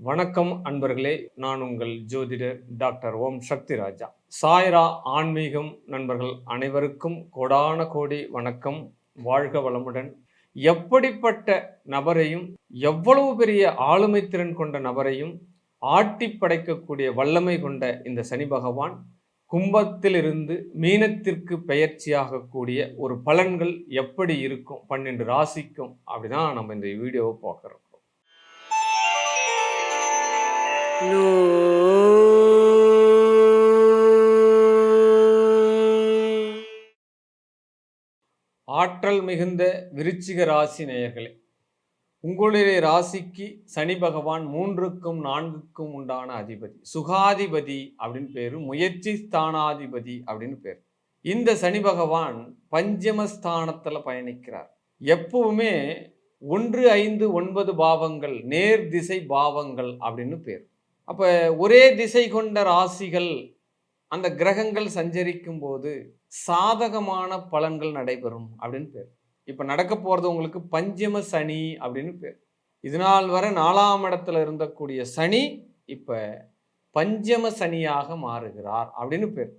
வணக்கம் அன்பர்களே, நான் உங்கள் ஜோதிடர் டாக்டர் ஓம் சக்தி ராஜா. சாய்ரா ஆன்மீகம் நண்பர்கள் அனைவருக்கும் கோடான கோடி வணக்கம். வாழ்க வளமுடன். எப்படிப்பட்ட நபரையும், எவ்வளவு பெரிய ஆளுமை திறன் கொண்ட நபரையும் ஆட்டி படைக்கக்கூடிய வல்லமை கொண்ட இந்த சனி பகவான் கும்பத்திலிருந்து மீனத்திற்கு பெயர்ச்சியாகக்கூடிய ஒரு பலன்கள் எப்படி இருக்கும் 12 ராசிக்கும் அப்படிதான் நம்ம இந்த வீடியோவை பார்க்குறோம். ஆற்றல் மிகுந்த விருச்சிக ராசி நேயர்களே, உங்களுடைய ராசிக்கு சனி பகவான் 3க்கும் 4க்கும் உண்டான அதிபதி, சுகாதிபதி அப்படின்னு பேரு, முயற்சி ஸ்தானாதிபதி அப்படின்னு பேர். இந்த சனி பகவான் பஞ்சமஸ்தானத்துல பயணிக்கிறார். எப்பவுமே 1, 5, 9 பாவங்கள் நேர் திசை பாவங்கள் அப்படின்னு பேர். அப்ப ஒரே திசை கொண்ட ராசிகள் அந்த கிரகங்கள் சஞ்சரிக்கும் போது சாதகமான பலன்கள் நடைபெறும் அப்படின்னு பேர். இப்ப நடக்க போறது உங்களுக்கு பஞ்சம சனி அப்படின்னு பேர். இதனால் வரை 4ஆம் இடத்துல இருந்தக்கூடிய சனி இப்ப பஞ்சம சனியாக மாறுகிறார் அப்படின்னு பேர்.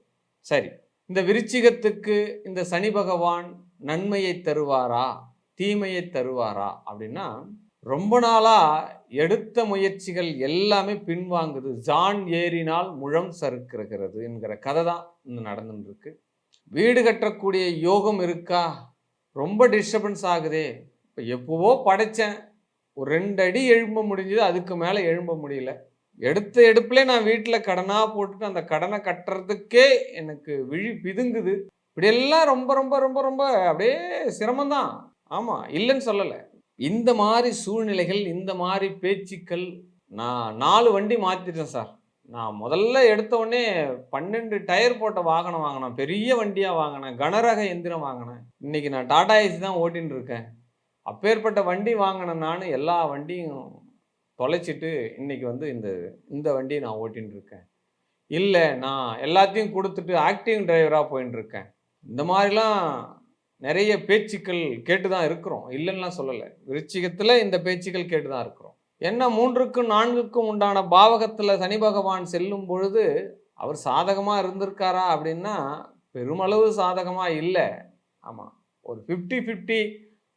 சரி, இந்த விருச்சிகத்துக்கு இந்த சனி பகவான் நன்மையை தருவாரா தீமையை தருவாரா அப்படின்னா, ரொம்ப நாளா எடுத்த முயற்சிகள் எல்லாமே பின்வாங்குது. ஜான் ஏறினால் முழம் சறுக்கிறது என்கிற கதை தான் நடந்துட்டு இருக்கு. வீடு கட்டக்கூடிய யோகம் இருக்கா? ரொம்ப டிஸ்டர்பன்ஸ் ஆகுதே. இப்போ எப்பவோ படைச்சேன், ஒரு 2 அடி எழும்ப முடிஞ்சது, அதுக்கு மேலே எழும்ப முடியல. எடுத்த எடுப்புல நான் வீட்டில் கடனாக போட்டுட்டு அந்த கடனை கட்டுறதுக்கே எனக்கு விழி பிதுங்குது. இப்படியெல்லாம் ரொம்ப ரொம்ப ரொம்ப ரொம்ப அப்படியே சிரமம்தான். ஆமாம், இல்லைன்னு சொல்லலை. இந்த மாதிரி சூழ்நிலைகள், இந்த மாதிரி பேச்சுக்கள். நான் 4 வண்டி மாற்றிட்டேன் சார். நான் முதல்ல எடுத்த உடனே 12 டயர் போட்ட வாகனம் வாங்கினேன், பெரிய வண்டியாக வாங்கினேன், கனரக எந்திரம் வாங்கினேன். இன்னைக்கு நான் டாடா ஏசி தான் ஓட்டின்னு இருக்கேன். அப்பேற்பட்ட வண்டி வாங்கினேன். நான் எல்லா வண்டியும் தொலைச்சிட்டு இன்னைக்கு வந்து இந்த வண்டியை நான் ஓட்டின்னு இருக்கேன். இல்லை, நான் எல்லாத்தையும் கொடுத்துட்டு ஆக்டிங் டிரைவராக போயின்னு இருக்கேன். இந்த மாதிரிலாம் நிறைய பேச்சுக்கள் கேட்டு தான் இருக்கிறோம், இல்லைன்னா சொல்லலை. விருச்சிகத்தில் இந்த பேச்சுக்கள் கேட்டு தான் இருக்கிறோம். என்ன 3க்கும் 4க்கும் உண்டான பாவகத்தில் சனி பகவான் செல்லும் பொழுது அவர் சாதகமாக இருந்திருக்காரா அப்படின்னா பெருமளவு சாதகமாக இல்லை. ஆமாம், ஒரு 50-50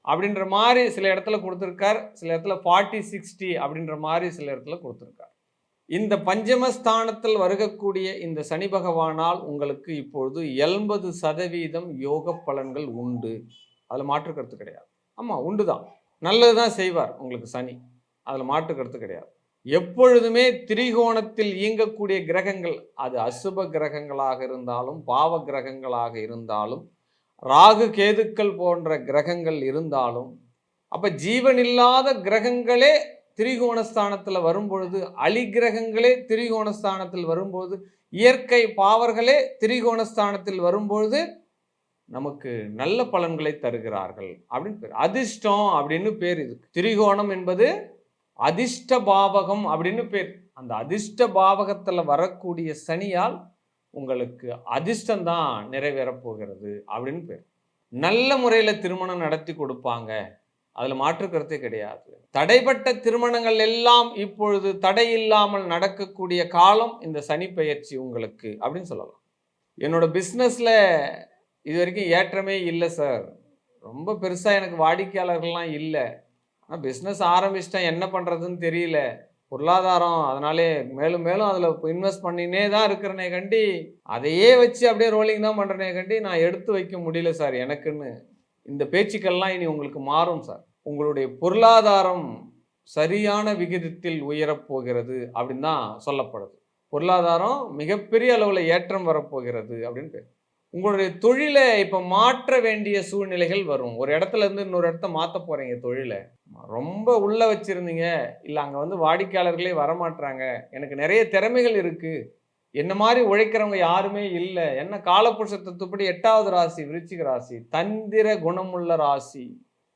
அப்படின்ற மாதிரி சில இடத்துல கொடுத்துருக்கார், சில இடத்துல 40-60 அப்படின்ற மாதிரி சில இடத்துல கொடுத்துருக்கார். இந்த பஞ்சமஸ்தானத்தில் வருகக்கூடிய இந்த சனி பகவானால் உங்களுக்கு இப்பொழுது 80% யோக பலன்கள் உண்டு. அதில் மாற்று கருத்து கிடையாது. ஆமாம், உண்டு தான், நல்லது தான் செய்வார் உங்களுக்கு சனி, அதில் மாற்று கருத்து கிடையாது. எப்பொழுதுமே திரிகோணத்தில் இயங்கக்கூடிய கிரகங்கள், அது அசுப கிரகங்களாக இருந்தாலும் பாவ கிரகங்களாக இருந்தாலும் ராகு கேதுக்கள் போன்ற கிரகங்கள் இருந்தாலும், அப்போ ஜீவனில்லாத கிரகங்களே திரிகோணஸ்தானத்தில் வரும்பொழுது, அலிகிரகங்களே திரிகோணஸ்தானத்தில் வரும்போது, இயற்கை பாவர்களே திரிகோணஸ்தானத்தில் வரும்பொழுது நமக்கு நல்ல பலன்களை தருகிறார்கள் அப்படின்னு பேர். அதிர்ஷ்டம் அப்படின்னு பேர் இதுக்கு. திரிகோணம் என்பது அதிர்ஷ்ட பாவகம் அப்படின்னு பேர். அந்த அதிர்ஷ்ட பாவகத்தில் வரக்கூடிய சனியால் உங்களுக்கு அதிர்ஷ்டம்தான் நிறைவேறப் போகிறது அப்படின்னு பேர். நல்ல முறையில் திருமணம் நடத்தி கொடுப்பாங்க, அதில் மாற்று கருத்தே கிடையாது. தடைப்பட்ட திருமணங்கள் எல்லாம் இப்பொழுது தடை இல்லாமல் நடக்கக்கூடிய காலம் இந்த சனி பெயர்ச்சி உங்களுக்கு அப்படின்னு சொல்லலாம். என்னோட பிஸ்னஸில் இது வரைக்கும் ஏற்றமே இல்லை சார், ரொம்ப பெருசாக எனக்கு வாடிக்கையாளர்கள்லாம் இல்லை, ஆனால் பிஸ்னஸ் ஆரம்பிச்சிட்டேன், என்ன பண்ணுறதுன்னு தெரியல, பொருளாதாரம் அதனாலே மேலும் மேலும் அதில் இன்வெஸ்ட் பண்ணினே தான் இருக்கிறனே கண்டி, அதையே வச்சு அப்படியே ரோலிங் தான் பண்ணுறனே கண்டி, நான் எடுத்து வைக்க முடியல சார் எனக்குன்னு. இந்த பேச்சுக்கள்லாம் இனி உங்களுக்கு மாறும் சார். உங்களுடைய பொருளாதாரம் சரியான விகிதத்தில் உயரப்போகிறது அப்படின்னு தான் சொல்லப்படுது. பொருளாதாரம் மிகப்பெரிய அளவில் ஏற்றம் வரப்போகிறது அப்படின்னு பேர். உங்களுடைய தொழிலை இப்போ மாற்ற வேண்டிய சூழ்நிலைகள் வரும். ஒரு இடத்துல இருந்து இன்னொரு இடத்த மாற்ற போகிறீங்க. தொழிலை ரொம்ப உள்ள வச்சுருந்தீங்க, இல்லை அங்கே வந்து வாடிக்கையாளர்களே வரமாட்டுறாங்க, எனக்கு நிறைய திறமைகள் இருக்குது, என்ன மாதிரி உழைக்கிறவங்க யாருமே இல்லை. என்ன காலப்புருஷ தத்துவப்படி 8வது ராசி விருச்சிக ராசி, தந்திர குணமுள்ள ராசி,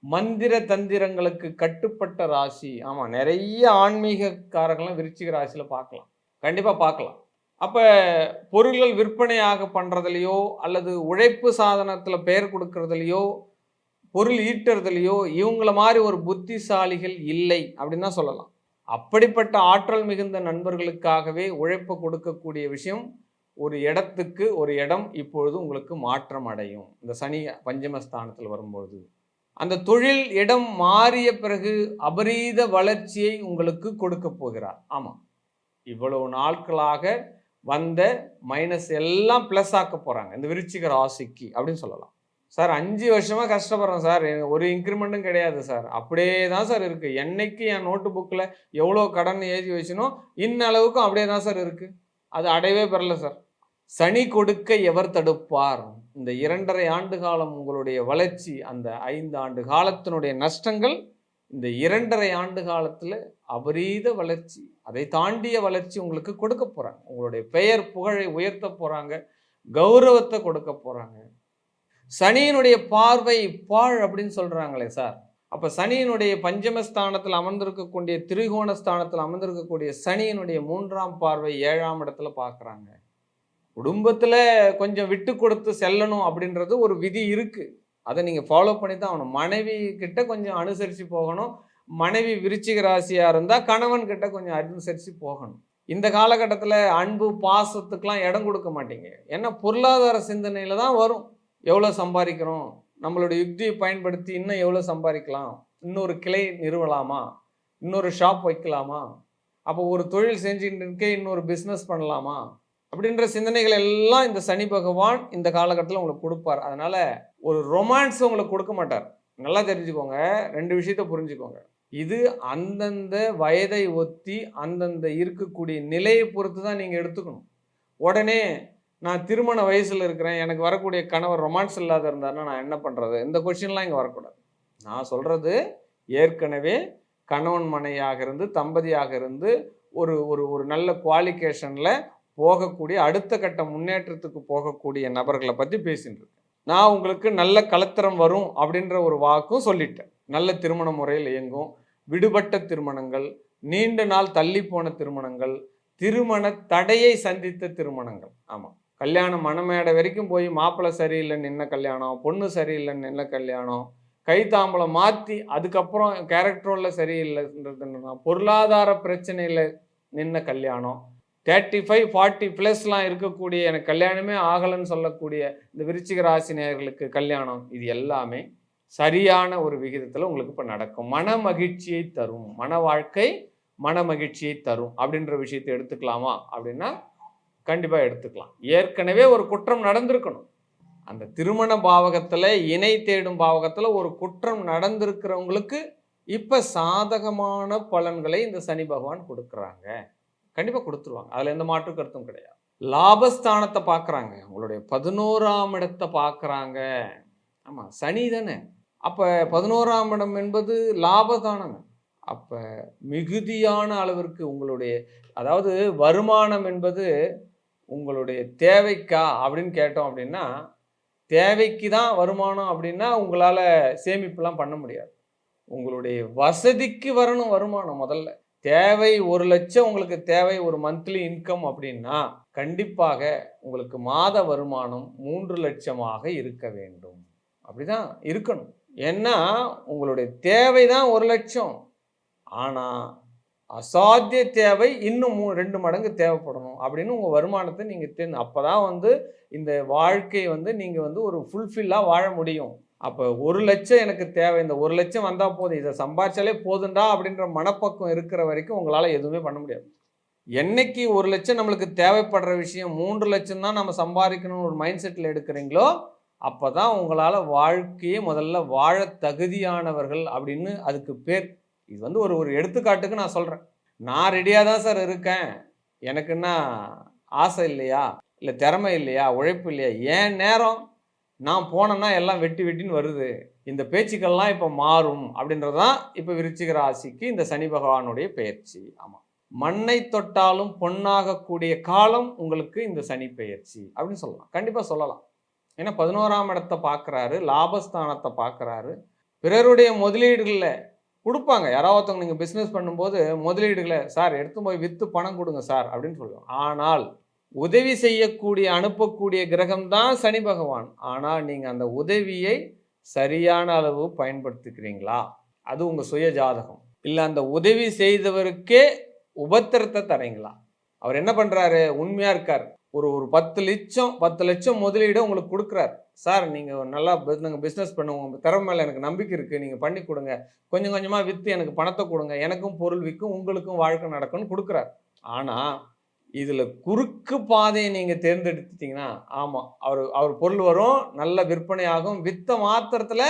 மந்திர தந்திரங்களுக்கு கட்டுப்பட்ட ராசி. ஆமாம், நிறைய ஆன்மீகக்காரர்கள்லாம் விருச்சிக ராசியில் பார்க்கலாம், கண்டிப்பாக பார்க்கலாம். அப்ப பொருள்கள் விற்பனையாக பண்றதுலயோ அல்லது உழைப்பு சாதனத்துல பெயர் கொடுக்கறதுலயோ பொருள் ஈட்டுறதுலயோ இவங்கள மாதிரி ஒரு புத்திசாலிகள் இல்லை அப்படின்னு தான் சொல்லலாம். அப்படிப்பட்ட ஆற்றல் மிகுந்த நண்பர்களுக்காகவே உழைப்பு கொடுக்கக்கூடிய விஷயம் ஒரு இடத்துக்கு ஒரு இடம் இப்பொழுது உங்களுக்கு மாற்றம் அடையும். இந்த சனி பஞ்சமஸ்தானத்தில் வரும்பொழுது அந்த தொழில் இடம் மாறிய பிறகு அபரீத வளர்ச்சியை உங்களுக்கு கொடுக்க போகிறார். ஆமா, இவ்வளவு நாட்களாக வந்த மைனஸ் எல்லாம் பிளஸ் ஆக்க போறாங்க இந்த விருச்சிக ராசிக்கு அப்படின்னு சொல்லலாம். சார் 5 வருஷமா கஷ்டப்படுறேன் சார், ஒரு இன்க்ரிமெண்ட்டும் கிடையாது சார், அப்படியே தான் சார் இருக்கு. என்னைக்கு என் நோட்டு புக்கில் எவ்வளோ கடன் எழுதி வச்சுனோ இன்னளவுக்கும் அப்படியே தான் சார் இருக்கு, அது அடையவே பெறல சார். சனி கொடுக்க எவர் தடுப்பார்? இந்த 2.5 ஆண்டு காலம் உங்களுடைய வளர்ச்சி, அந்த 5 ஆண்டு காலத்தினுடைய நஷ்டங்கள் இந்த 2.5 ஆண்டு காலத்தில் அபரீத வளர்ச்சி, அதை தாண்டிய வளர்ச்சி உங்களுக்கு கொடுக்க போறாங்க. உங்களுடைய பெயர் புகழை உயர்த்த போறாங்க, கௌரவத்தை கொடுக்க போறாங்க. சனியினுடைய பார்வை பாழ் அப்படின்னு சொல்றாங்களே சார். அப்ப சனியினுடைய பஞ்சமஸ்தானத்தில் அமர்ந்திருக்கக்கூடிய திரிகோண ஸ்தானத்தில் அமர்ந்திருக்கக்கூடிய சனியினுடைய 3ஆம் பார்வை 7ஆம் இடத்துல பார்க்குறாங்க. குடும்பத்தில் கொஞ்சம் விட்டு கொடுத்து செல்லணும் அப்படின்றது ஒரு விதி இருக்கு, அதை நீங்கள் ஃபாலோ பண்ணி தான் ஆகணும். மனைவி கிட்ட கொஞ்சம் அனுசரித்து போகணும். மனைவி விருச்சிக ராசியாக இருந்தால் கணவன் கிட்ட கொஞ்சம் அனுசரித்து போகணும். இந்த காலகட்டத்தில் அன்பு பாசத்துக்கெலாம் இடம் கொடுக்க மாட்டீங்க. ஏன்னா பொருளாதார சிந்தனையில் தான் வரும். எவ்வளோ சம்பாதிக்கிறோம், நம்மளுடைய யுக்தியை பயன்படுத்தி இன்னும் எவ்வளோ சம்பாதிக்கலாம், இன்னொரு கிளை நிறுவலாமா, இன்னொரு ஷாப் வைக்கலாமா, அப்போ ஒரு தொழில் செஞ்சுட்டு இருக்கே இன்னொரு பிஸ்னஸ் பண்ணலாமா அப்படின்ற சிந்தனைகள் எல்லாம் இந்த சனி பகவான் இந்த காலகட்டத்தில் உங்களுக்கு கொடுப்பார். அதனால ஒரு ரொமான்ஸ் உங்களுக்கு கொடுக்க மாட்டார். நல்லா தெரிஞ்சுக்கோங்க, 2 விஷயத்த புரிஞ்சுக்கோங்க. இது அந்தந்த வயதை ஒத்தி அந்தந்த இருக்கக்கூடிய நிலையை பொறுத்து தான் நீங்கள் எடுத்துக்கணும். உடனே நான் திருமண வயசில் இருக்கிறேன், எனக்கு வரக்கூடிய கணவர் ரொமான்ஸ் இல்லாத இருந்தாருன்னா நான் என்ன பண்ணுறது, இந்த கொஷின்லாம் இங்கே வரக்கூடாது. நான் சொல்கிறது ஏற்கனவே கணவன் மனையாக இருந்து தம்பதியாக இருந்து ஒரு ஒரு ஒரு நல்ல குவாலிஃபிகேஷனில் போகக்கூடிய அடுத்த கட்ட முன்னேற்றத்துக்கு போகக்கூடிய நபர்களை பற்றி பேசிட்டு இருக்கேன். நான் உங்களுக்கு நல்ல கலத்திரம் வரும் அப்படின்ற ஒரு வாக்கும் சொல்லிட்டேன். நல்ல திருமண முறையில் இயங்கும், விடுபட்ட திருமணங்கள், நீண்ட நாள் தள்ளி போன திருமணங்கள், திருமண தடையை சந்தித்த திருமணங்கள். ஆமாம், கல்யாணம் மணமேடை வரைக்கும் போய் மாப்பிள்ளை சரியில்லைன்னு நின்ன கல்யாணம், பொண்ணு சரியில்லைன்னு நின்ன கல்யாணம், கைத்தாம்பளம் மாற்றி அதுக்கப்புறம் கேரக்டரில் சரியில்லைன்றது, பொருளாதார பிரச்சனையில் நின்ன கல்யாணம், 35, 40 ப்ளஸ்லாம் இருக்கக்கூடிய எனக்கு கல்யாணமே ஆகலைன்னு சொல்லக்கூடிய இந்த விருச்சிக ராசி நேயர்களுக்கு கல்யாணம், இது எல்லாமே சரியான ஒரு விகிதத்தில் உங்களுக்கு இப்போ நடக்கும். மன மகிழ்ச்சியை தரும், மன வாழ்க்கை மன மகிழ்ச்சியை தரும் அப்படின்ற விஷயத்தை எடுத்துக்கலாமா அப்படின்னா கண்டிப்பாக எடுத்துக்கலாம். ஏற்கனவே ஒரு குற்றம் நடந்திருக்கணும். அந்த திருமண பாவகத்தில் இணை தேடும் பாவகத்தில் ஒரு குற்றம் நடந்திருக்கிறவங்களுக்கு இப்போ சாதகமான பலன்களை இந்த சனி பகவான் கொடுக்குறாங்க. கண்டிப்பாக கொடுத்துருவாங்க, அதில் எந்த மாற்று கருத்தும் கிடையாது. லாபஸ்தானத்தை பார்க்குறாங்க, உங்களுடைய 11ஆம் இடத்தை பார்க்குறாங்க. ஆமாம், சனி தானே. அப்போ 11ஆம் இடம் என்பது லாபதானங்க. அப்போ மிகுதியான அளவிற்கு உங்களுடைய, அதாவது வருமானம் என்பது உங்களுடைய தேவைக்கா அப்படின்னு கேட்டோம் அப்படின்னா, தேவைக்கு தான் வருமானம் அப்படின்னா உங்களால் சேமிப்புலாம் பண்ண முடியாது. உங்களுடைய வசதிக்கு வரணும் வருமானம். முதல்ல தேவை 1 லட்சம் உங்களுக்கு தேவை, ஒரு மந்த்லி இன்கம் அப்படின்னா கண்டிப்பாக உங்களுக்கு மாத வருமானம் 3 லட்சமாக இருக்க வேண்டும். அப்படிதான் இருக்கணும். ஏன்னா உங்களுடைய தேவை தான் 1 லட்சம், ஆனால் அசாத்திய தேவை இன்னும் 2 மடங்கு தேவைப்படணும் அப்படின்னு உங்கள் வருமானத்தை நீங்கள் அப்போ தான் இந்த வாழ்க்கை நீங்கள் ஒரு ஃபுல்ஃபில்லாக வாழ முடியும். அப்போ 1 லட்சம் எனக்கு தேவை, இந்த 1 லட்சம் வந்தால் போதும், இதை சம்பாதிச்சாலே போதுண்டா அப்படின்ற மனப்பக்குவம் இருக்கிற வரைக்கும் உங்களால் எதுவுமே பண்ண முடியாது. என்னைக்கு 1 லட்சம் நம்மளுக்கு தேவைப்படுற விஷயம் 3 லட்சம் தான் நம்ம சம்பாதிக்கணும்னு ஒரு மைண்ட் செட்டில் எடுக்கிறீங்களோ அப்போ தான் உங்களால் வாழ்க்கையே முதல்ல வாழ தகுதியானவர்கள் அப்படின்னு அதுக்கு பேர். இது ஒரு எடுத்துக்காட்டுக்கு நான் சொல்கிறேன். நான் ரெடியாக தான் சார் இருக்கேன், எனக்குன்னா ஆசை இல்லையா, இல்லை திறமை இல்லையா, உழைப்பு இல்லையா, ஏன் நேரம் நான் போனேன்னா எல்லாம் வெட்டின்னு வருது, இந்த பேச்சுக்கள்லாம் இப்போ மாறும் அப்படின்றது தான் இப்போ விருச்சிக ராசிக்கு இந்த சனி பகவானுடைய பெயர்ச்சி. ஆமாம், மண்ணை தொட்டாலும் பொன்னாகக்கூடிய காலம் உங்களுக்கு இந்த சனி பெயர்ச்சி அப்படின்னு சொல்லலாம், கண்டிப்பாக சொல்லலாம். ஏன்னா 11ஆம் இடத்தை பார்க்குறாரு, லாபஸ்தானத்தை பார்க்குறாரு. பிறருடைய முதலீடுகளில் கொடுப்பாங்க. யாராவது ஒருத்தவங்க நீங்கள் பிஸ்னஸ் பண்ணும்போது முதலீடுகளை சார் எடுத்து போய் விற்று பணம் கொடுங்க சார் அப்படின்னு சொல்லுவோம். ஆனால் உதவி செய்யக்கூடிய அனுப்பக்கூடிய கிரகம் தான் சனி பகவான். ஆனால் நீங்கள் அந்த உதவியை சரியான அளவு பயன்படுத்திக்கிறீங்களா? அது உங்கள் சுய ஜாதகம். இல்லை அந்த உதவி செய்தவருக்கே உபத்திரத்தை தரீங்களா? அவர் என்ன பண்ணுறாரு? உண்மையாக இருக்கார். ஒரு 10 லட்சம் முதலீடு உங்களுக்கு கொடுக்குறாரு. சார் நீங்கள் நல்லா பிஸ்னஸ் பண்ணுவோம், உங்கள் திறமை மேலே எனக்கு நம்பிக்கை இருக்குது, நீங்கள் பண்ணி கொடுங்க, கொஞ்சம் கொஞ்சமாக விற்று எனக்கு பணத்தை கொடுங்க, எனக்கும் பொருள் விற்கும், உங்களுக்கும் வாழ்க்கை நடக்கும்னு கொடுக்குறாரு. ஆனால் இதில் குறுக்கு பாதையை நீங்கள் தேர்ந்தெடுத்துட்டீங்கன்னா, ஆமாம் அவர் பொருள் வரும், நல்ல விற்பனையாகும், விற்ற மாத்திரத்தில்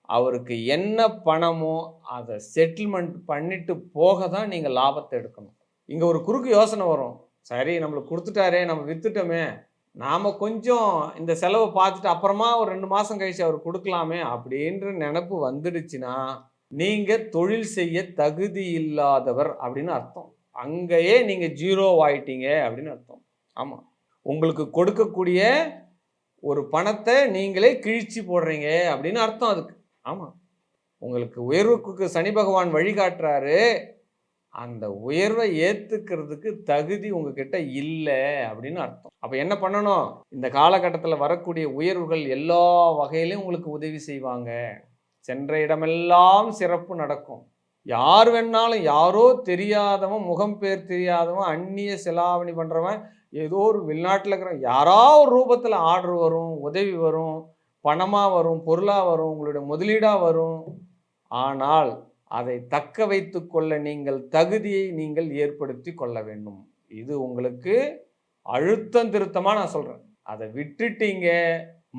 அவருக்கு என்ன பணமோ அதை செட்டில்மெண்ட் பண்ணிட்டு போக தான் நீங்கள் லாபத்தை எடுக்கணும். இங்கே ஒரு குறுக்கு யோசனை வரும், சரி நம்மளுக்கு கொடுத்துட்டாரே, நம்ம விற்றுட்டோமே, நாம் கொஞ்சம் இந்த செலவை பார்த்துட்டு அப்புறமா ஒரு 2 மாதம் கழிச்சு அவர் கொடுக்கலாமே அப்படின்ற நினப்பு வந்துடுச்சுன்னா நீங்கள் தொழில் செய்ய தகுதி இல்லாதவர் அப்படின்னு அர்த்தம். அங்கேயே நீங்கள் 0 ஆயிட்டீங்க அப்படின்னு அர்த்தம். ஆமாம், உங்களுக்கு கொடுக்கக்கூடிய ஒரு பணத்தை நீங்களே கிழிச்சு போடுறீங்க அப்படின்னு அர்த்தம் அதுக்கு. ஆமாம், உங்களுக்கு உயர்வுக்கு சனி பகவான் வழிகாட்டுறாரு, அந்த உயர்வை ஏற்றுக்கிறதுக்கு தகுதி உங்ககிட்ட இல்லை அப்படின்னு அர்த்தம். அப்போ என்ன பண்ணணும்? இந்த காலகட்டத்தில் வரக்கூடிய உயர்வுகள் எல்லா வகையிலையும் உங்களுக்கு உதவி செய்வாங்க. சென்ற இடமெல்லாம் சிறப்பு நடக்கும். யார் வேணாலும், யாரோ தெரியாதவன், முகம் பேர் தெரியாதவன், அந்நிய செலாவணி பண்ணுறவன், ஏதோ ஒரு வெளிநாட்டில் இருக்கிறவன், யாரோ ஒரு ரூபத்தில் ஆர்டர் வரும், உதவி வரும், பணமாக வரும், பொருளாக வரும், உங்களுடைய முதலீடாக வரும். ஆனால் அதை தக்க வைத்து கொள்ள நீங்கள் தகுதியை நீங்கள் ஏற்படுத்தி கொள்ள வேண்டும். இது உங்களுக்கு அழுத்தம் திருத்தமாக நான் சொல்கிறேன். அதை விட்டுட்டீங்க,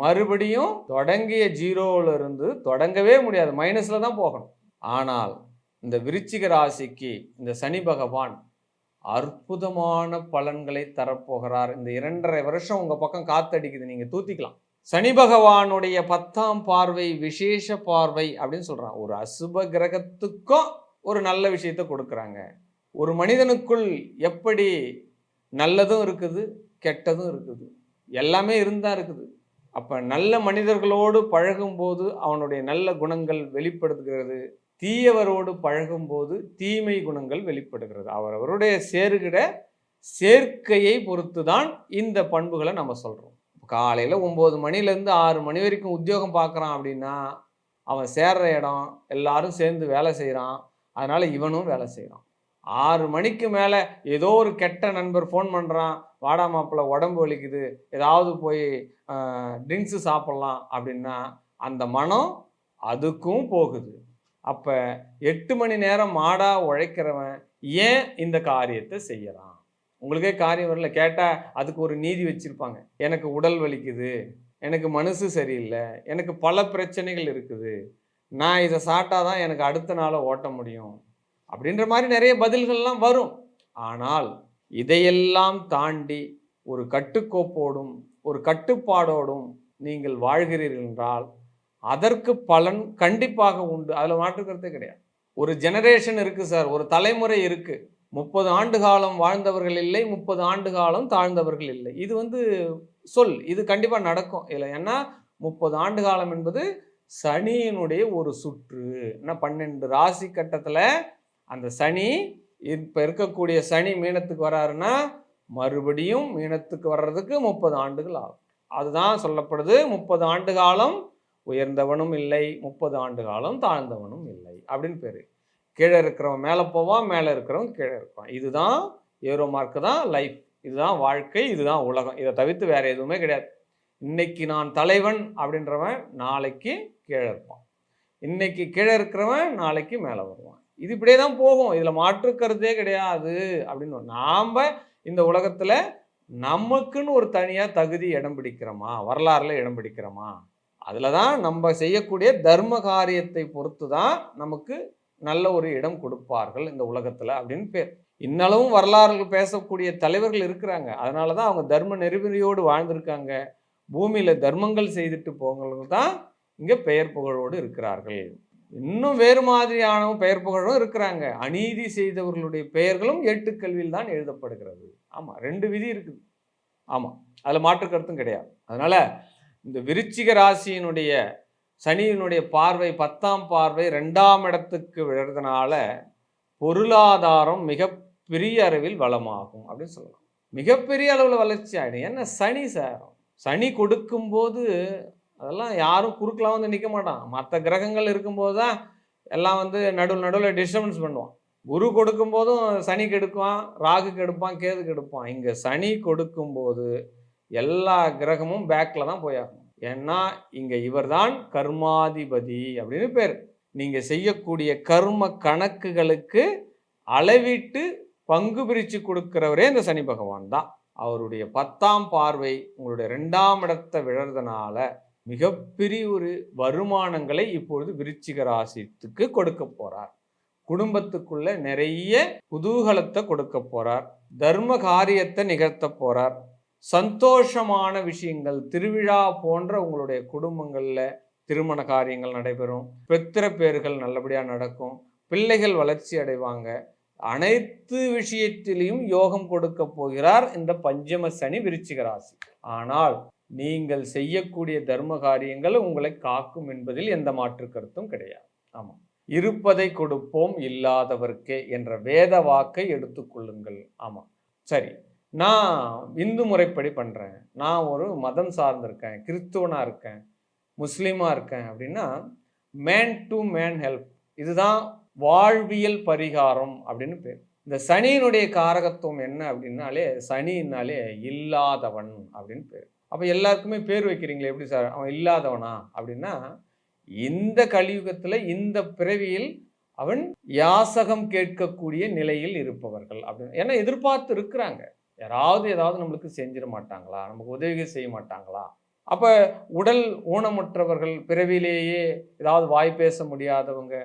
மறுபடியும் தொடங்கிய 0ல இருந்து தொடங்கவே முடியாது, மைனஸில் தான் போகணும். ஆனால் இந்த விருச்சிக ராசிக்கு இந்த சனி பகவான் அற்புதமான பலன்களை தரப்போகிறார். இந்த 2.5 வருஷம் உங்கள் பக்கம் காத்தடிக்குது, நீங்கள் தூத்திக்கலாம். சனி பகவானுடைய 10ஆம் பார்வை விசேஷ பார்வை அப்படின்னு சொல்கிறான். ஒரு அசுப கிரகத்துக்கும் ஒரு நல்ல விஷயத்தை கொடுக்குறாங்க. ஒரு மனிதனுக்குள் எப்படி நல்லதும் இருக்குது, கெட்டதும் இருக்குது, எல்லாமே இருந்தால் இருக்குது. அப்போ நல்ல மனிதர்களோடு பழகும்போது அவனுடைய நல்ல குணங்கள் வெளிப்படுத்துகிறது, தீயவரோடு பழகும்போது தீமை குணங்கள் வெளிப்படுகிறது. அவருடைய சேர்க்கையை பொறுத்து தான் இந்த பண்புகளை நம்ம சொல்கிறோம். காலையில் 9 மணிலேருந்து 6 மணி வரைக்கும் உத்தியோகம் பார்க்குறான் அப்படின்னா அவன் சேர்ற இடம் எல்லாரும் சேர்ந்து வேலை செய்கிறான், அதனால் இவனும் வேலை செய்கிறான். 6 மணிக்கு மேலே ஏதோ ஒரு கெட்ட நண்பர் ஃபோன் பண்ணுறான், வாடா மாப்பிள்ள உடம்பு வலிக்குது, ஏதாவது போய் ட்ரிங்க்ஸு சாப்பிட்லாம் அப்படின்னா அந்த மனம் அதுக்கும் போகுது. அப்போ 8 மணி நேரம் மாடாக உழைக்கிறவன் ஏன் இந்த காரியத்தை செய்யறான்? உங்களுக்கே காரியம் வரல, கேட்டால் அதுக்கு ஒரு நீதி வச்சுருப்பாங்க. எனக்கு உடல் வலிக்குது, எனக்கு மனசு சரியில்லை, எனக்கு பல பிரச்சனைகள் இருக்குது, நான் இதை சாப்பிட்டாதான் எனக்கு அடுத்த நாளை ஓட்ட முடியும் அப்படின்ற மாதிரி நிறைய பதில்கள்லாம் வரும். ஆனால் இதையெல்லாம் தாண்டி ஒரு கட்டுக்கோப்போடும் ஒரு கட்டுப்பாடோடும் நீங்கள் வாழ்கிறீர்கள் என்றால் அதற்கு பலன் கண்டிப்பாக உண்டு, அதில் மாற்றுக்கிறதே கிடையாது. ஒரு ஜெனரேஷன் இருக்குது சார், ஒரு தலைமுறை இருக்குது. 30 ஆண்டு காலம் வாழ்ந்தவர்கள் இல்லை, 30 ஆண்டு காலம் தாழ்ந்தவர்கள் இல்லை. இது இது கண்டிப்பாக நடக்கும் இல்லை. ஏன்னா 30 ஆண்டு காலம் என்பது சனியினுடைய ஒரு சுற்று. 12 ராசி கட்டத்தில் அந்த சனி இப்போ இருக்கக்கூடிய சனி மீனத்துக்கு வராருன்னா மறுபடியும் மீனத்துக்கு வர்றதுக்கு 30 ஆண்டுகள் ஆகும். அதுதான் சொல்லப்படுது, 30 ஆண்டு காலம் உயர்ந்தவனும் இல்லை, 30 ஆண்டு காலம் தாழ்ந்தவனும் இல்லை அப்படின்னு பேர். கீழே இருக்கிறவன் மேலே போவான், மேலே இருக்கிறவன் கீழே இருப்பான். இதுதான் ஏரோ மார்க்கு தான் லைஃப், இதுதான் வாழ்க்கை, இதுதான் உலகம். இதை தவிர்த்து வேற எதுவுமே கிடையாது. இன்னைக்கு நான் தலைவன் அப்படின்றவன் நாளைக்கு கீழே இருப்பான், இன்னைக்கு கீழே இருக்கிறவன் நாளைக்கு மேலே வருவான். இது இப்படியே தான் போகும், இதில் மாற்றுக்கிறதே கிடையாது அப்படின்னு. நாம் இந்த உலகத்தில் நமக்குன்னு ஒரு தனியாக தகுதி இடம் பிடிக்கிறோமா, வரலாறுல இடம் பிடிக்கிறோமா, அதில் தான் நம்ம செய்யக்கூடிய தர்ம காரியத்தை பொறுத்து தான் நமக்கு நல்ல ஒரு இடம் கொடுப்பார்கள் இந்த உலகத்தில் அப்படின்னு பேர். இன்னளவும் வரலாறுகள் பேசக்கூடிய தலைவர்கள் இருக்கிறாங்க, அதனால தான் அவங்க தர்ம நெறிமுறையோடு வாழ்ந்திருக்காங்க. பூமியில் தர்மங்கள் செய்துட்டு போகிறவங்க தான் இங்கே பெயர் புகழோடு இருக்கிறார்கள். இன்னும் வேறு மாதிரியான பெயர் புகழும் இருக்கிறாங்க. அநீதி செய்தவர்களுடைய பெயர்களும் ஏட்டுக்கல்வியில் தான் எழுதப்படுகிறது. ஆமாம், 2 விதி இருக்குது. ஆமாம், அதில் மாற்று கருத்தும் கிடையாது. அதனால் இந்த விருச்சிக ராசியினுடைய சனியினுடைய பார்வை 10ஆம் பார்வை 2ஆம் இடத்துக்கு விழுறதுனால பொருளாதாரம் மிக பெரிய அளவில் வளமாகும் அப்படின்னு சொல்லலாம். மிகப்பெரிய அளவில் வளர்ச்சி ஆகிடும். ஏன்னா சனி சாரம். சனி கொடுக்கும்போது அதெல்லாம் யாரும் குறுக்கெலாம் வந்து நிற்க மாட்டான். மற்ற கிரகங்கள் இருக்கும்போது தான் எல்லாம் வந்து நடுவில் டிஸ்டர்பன்ஸ் பண்ணுவான். குரு கொடுக்கும்போதும் சனி கெடுப்பான், ராகு கெடுப்பான், கேது கெடுப்பான். இங்கே சனி கொடுக்கும்போது எல்லா கிரகமும் பேக்கில் தான் போயாகணும். ஏன்னா இங்கே இவர் தான் கர்மாதிபதி அப்படின்னு பேர். நீங்கள் செய்யக்கூடிய கர்ம கணக்குகளுக்கு அளவிட்டு பங்கு பிரித்து கொடுக்கிறவரே இந்த சனி பகவான் தான். அவருடைய 10ஆம் பார்வை உங்களுடைய 2ஆம் இடத்தை விழறதுனால மிகப்பெரிய ஒரு வருமானங்களை இப்பொழுது விருச்சிக ராசிக்கு கொடுக்க போறார். குடும்பத்துக்குள்ள நிறைய குதூகலத்தை கொடுக்க போறார். தர்ம காரியத்தை நிகழ்த்த போறார். சந்தோஷமான விஷயங்கள், திருவிழா போன்ற உங்களுடைய குடும்பங்கள்ல திருமண காரியங்கள் நடைபெறும். பித்திர பேர்கள் நல்லபடியா நடக்கும். பிள்ளைகள் வளர்ச்சி அடைவாங்க. அனைத்து விஷயத்திலையும் யோகம் கொடுக்க போகிறார் இந்த பஞ்சம சனி விருச்சிக ராசி. ஆனால் நீங்கள் செய்யக்கூடிய தர்ம காரியங்கள் உங்களை காக்கும் என்பதில் எந்த மாற்று கருத்தும் கிடையாது. ஆமா, இருப்பதை கொடுப்போம் இல்லாதவர்க்கே என்ற வேத வாக்கை எடுத்துக்கொள்ளுங்கள். ஆமா, சரி, நான் இந்து முறைப்படி பண்றேன், நான் ஒரு மதம் சார்ந்திருக்கேன், கிறிஸ்துவனா இருக்கேன், முஸ்லீமா இருக்கேன் அப்படின்னா மேன் டு மேன் ஹெல்ப், இதுதான் வாழ்வியல் பரிகாரம் அப்படின்னு பேர். இந்த சனியினுடைய காரகத்துவம் என்ன அப்படின்னாலே, சனின்னாலே இல்லாதவன் அப்படின்னு பேர். அப்போ எல்லாருக்குமே பேர் வைக்கிறீங்களே எப்படி சார், அவன் இல்லாதவனா அப்படின்னா, இந்த கலியுகத்தில் இந்த பிறவியில் அவன் யாசகம் கேட்கக்கூடிய நிலையில் இருப்பவர்கள் அப்படின்னு. ஏன்னா எதிர்பார்த்து இருக்கிறாங்க, யாராவது ஏதாவது நம்மளுக்கு செஞ்சிட மாட்டாங்களா, நமக்கு உதவிகள் செய்ய மாட்டாங்களா. அப்போ உடல் ஊனமுற்றவர்கள், பிறவிலேயே ஏதாவது வாய் பேச முடியாதவங்க,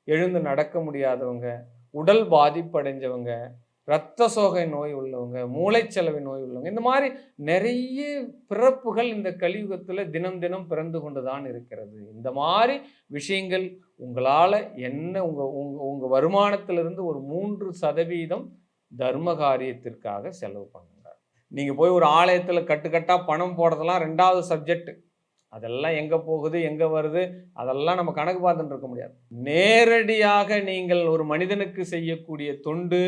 எழுந்து நடக்க முடியாதவங்க, உடல் பாதிப்படைஞ்சவங்க, இரத்த சோகை நோய் உள்ளவங்க, மூளைச்சலவை நோய் உள்ளவங்க, இந்த மாதிரி நிறைய பிறப்புகள் இந்த கலியுகத்தில் தினம் தினம் பிறந்து கொண்டு தான் இருக்கிறது. இந்த மாதிரி விஷயங்கள் உங்களால் என்ன உங்கள் வருமானத்திலிருந்து ஒரு 3% தர்ம காரியத்திற்காக செலவு பண்ணுங்க. நீங்கள் போய் ஒரு ஆலயத்தில் கட்டுக்கட்டாக பணம் போடுறதெல்லாம் 2வது சப்ஜெக்ட். அதெல்லாம் எங்கே போகுது, எங்கே வருது, அதெல்லாம் நம்ம கணக்கு பார்த்துட்டு இருக்க முடியாது. நேரடியாக நீங்கள் ஒரு மனிதனுக்கு செய்யக்கூடிய தொண்டு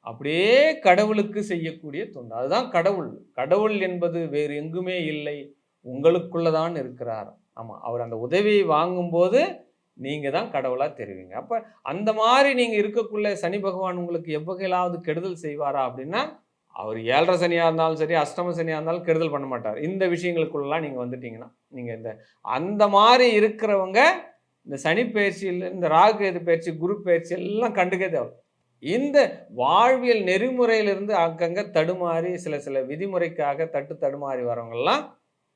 அப்படியே கடவுளுக்கு செய்யக்கூடிய தொண்டு, அதுதான் கடவுள். கடவுள் என்பது வேறு எங்குமே இல்லை, உங்களுக்குள்ளதான் இருக்கிறார். ஆமாம், அவர் அந்த உதவியை வாங்கும்போது நீங்கள் தான் கடவுளாக தெரிவிங்க. அப்போ அந்த மாதிரி நீங்கள் இருக்கக்குள்ள சனி பகவான் உங்களுக்கு எவ்வகையிலாவது கெடுதல் செய்வாரா அப்படின்னா, அவர் 7.5 சனியாக இருந்தாலும் சரி, அஷ்டம சனியாக இருந்தாலும் கெடுதல் பண்ண மாட்டார். இந்த விஷயங்களுக்குள்ளலாம் நீங்கள் வந்துட்டீங்கன்னா, நீங்கள் அந்த மாதிரி இருக்கிறவங்க இந்த சனி பயிற்சியில், இந்த ராகு எது பயிற்சி, குரு பயிற்சி எல்லாம் கண்டுக்க தேவை. இந்த வாழ்வியல் நெறிமுறையிலிருந்து அங்கங்கே தடுமாறி சில விதிமுறைக்காக தடுமாறி வரவங்கெல்லாம்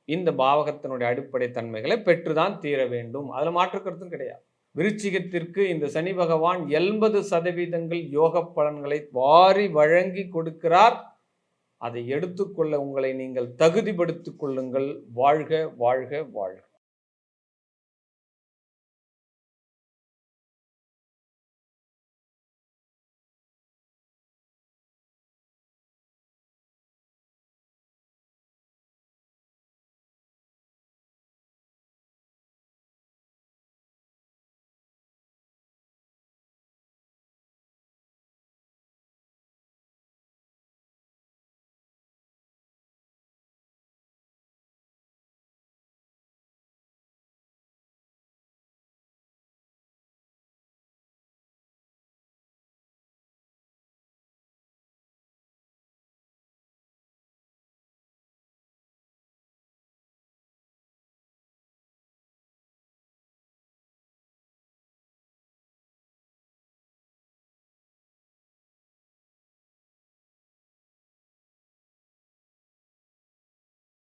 இந்த பாவகத்தினுடைய அடிப்படை தன்மைகளை பெற்றுதான் தீர வேண்டும். அதில் மாற்றுக்கருத்தும் கிடையாது. விருச்சிகத்திற்கு இந்த சனி பகவான் 80% யோக பலன்களை வாரி வழங்கி கொடுக்கிறார். அதை எடுத்துக்கொள்ள உங்களை நீங்கள் தகுதிப்படுத்திக் கொள்ளுங்கள். வாழ்க வாழ்க வாழ்க.